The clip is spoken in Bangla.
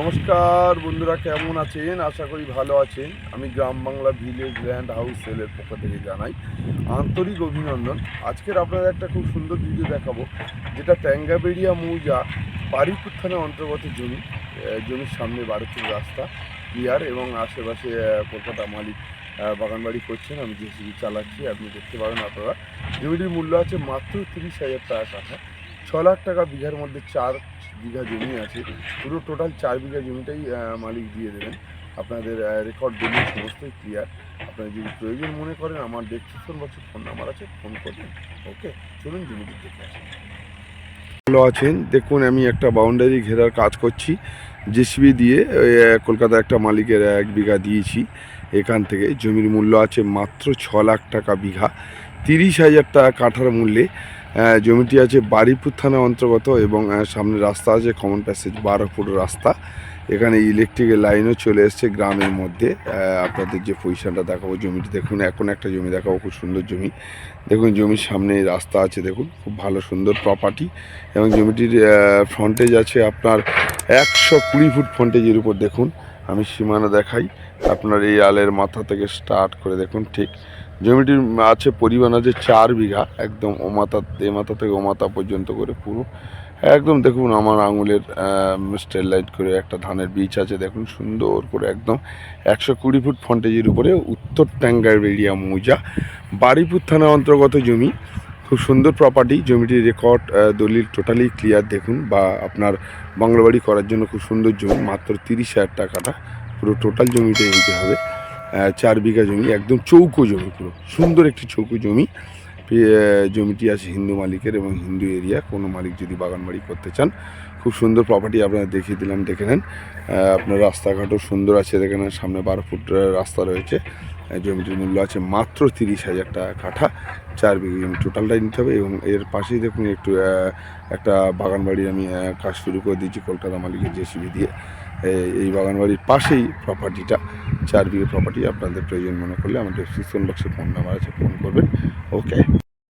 নমস্কার বন্ধুরা, কেমন আছেন? আশা করি ভালো আছেন। আমি গ্রাম বাংলা ভিলেজ ল্যান্ড হাউস সেলের পক্ষ থেকে জানাই আন্তরিক অভিনন্দন। আজকের আপনাদের একটা খুব সুন্দর ভিডিও দেখাবো, যেটা ট্যাঙ্গাবেড়িয়া মৌজা বারুইপুর থানার অন্তর্গত জমির সামনে 12 ফিট রাস্তা ক্লিয়ার এবং আশেপাশে কলকাতা মালিক বাগানবাড়ি করছেন। আমি জেসিবি চালাচ্ছি, আপনি দেখতে পাবেন। আপনারা জমিটির মূল্য আছে মাত্র 30,000 টাকা কাঠা। 6 লাখ টাকা বিঘার মধ্যে 4 বিঘা জমি আছে। পুরো টোটাল 4 বিঘা জমিটাই মালিক দিয়ে দেবেন। আপনাদের রেকর্ড দলিল সমস্তই ক্লিয়ার। আপনারা যদি প্রয়োজন মনে করেন, আমার ডেসক্রিপশন বক্সে ফোন নাম্বার আছে, ফোন করবেন। ওকে, চলুন জমিটি দেখে আসেন। ভালো আছেন? দেখুন, আমি একটা বাউন্ডারি ঘেরার কাজ করছি জেসিবি দিয়ে। কলকাতার একটা মালিকের 1 বিঘা দিয়েছি। এখান থেকে জমির মূল্য আছে মাত্র 6 লাখ টাকা বিঘা, 30,000 টাকা কাঠার মূল্যে। জমিটি আছে বারুইপুর থানা অন্তর্গত এবং সামনে রাস্তা আছে, কমন প্যাসেজ 12 ফুট রাস্তা। এখানে ইলেকট্রিকের লাইনও চলে এসছে গ্রামের মধ্যে। আপনাদের যে পজিশনটা দেখাবো, জমিটি দেখুন। এখন একটা জমি দেখাবো, খুব সুন্দর জমি। দেখুন, জমির সামনে রাস্তা আছে, দেখুন খুব ভালো সুন্দর প্রপার্টি। এবং জমিটির ফ্রন্টেজ আছে আপনার 120 ফুট ফ্রন্টেজের উপর। দেখুন, আমি সীমানা দেখাই আপনার। এই আলের মাথা থেকে স্টার্ট করে দেখুন, ঠিক জমিটির আছে পরিমাণ আছে 4 বিঘা, একদম এ মাথা থেকে ও মাথা পর্যন্ত করে পুরো একদম। দেখুন, আমার আঙুলের স্টেল লাইট করে একটা ধানের বীজ আছে, দেখুন সুন্দর করে একদম 120 ফুট ফ্রন্টেজের উপরে। উত্তর ট্যাঙ্গাবেড়িয়া মৌজা বারুইপুর থানার অন্তর্গত জমি। খুব সুন্দর প্রপার্টি। জমিটির রেকর্ড দলিল টোটালি ক্লিয়ার। দেখুন, বা আপনার বাংলা বাড়ি করার জন্য খুব সুন্দর জমি। মাত্র 30,000 টাকাটা পুরো টোটাল জমিটা নিতে হবে। 4 বিঘা জমি, একদম চৌকো জমি, পুরো সুন্দর একটি চৌকো জমি। জমিটি আছে হিন্দু মালিকের এবং হিন্দু এরিয়া। কোনো মালিক যদি বাগান বাড়ি করতে চান, খুব সুন্দর প্রপার্টি আপনারা দেখিয়ে দিলাম, দেখে নেন। আপনার রাস্তাঘাটও সুন্দর আছে, দেখে নেন। সামনে 12 ফুট রাস্তা রয়েছে। জমিটির মূল্য আছে মাত্র 30,000 টাকা কাঠা। 4 বিঘা জমি টোটালটাই নিতে হবে। এবং এর পাশেই দেখুন একটু একটা বাগান বাড়ি আমি কাজ শুরু করে দিয়েছি কলকাতা মালিকের জেসিবি দিয়ে। এই বাগানবাড়ির পাশেই প্রপার্টিটা, 4 বিঘা প্রপার্টি। আপনাদের প্রয়োজন মনে করলে আমার ডেসক্রিপশন বক্সে ফোন নাম্বার আছে, ফোন করবেন। ওকে।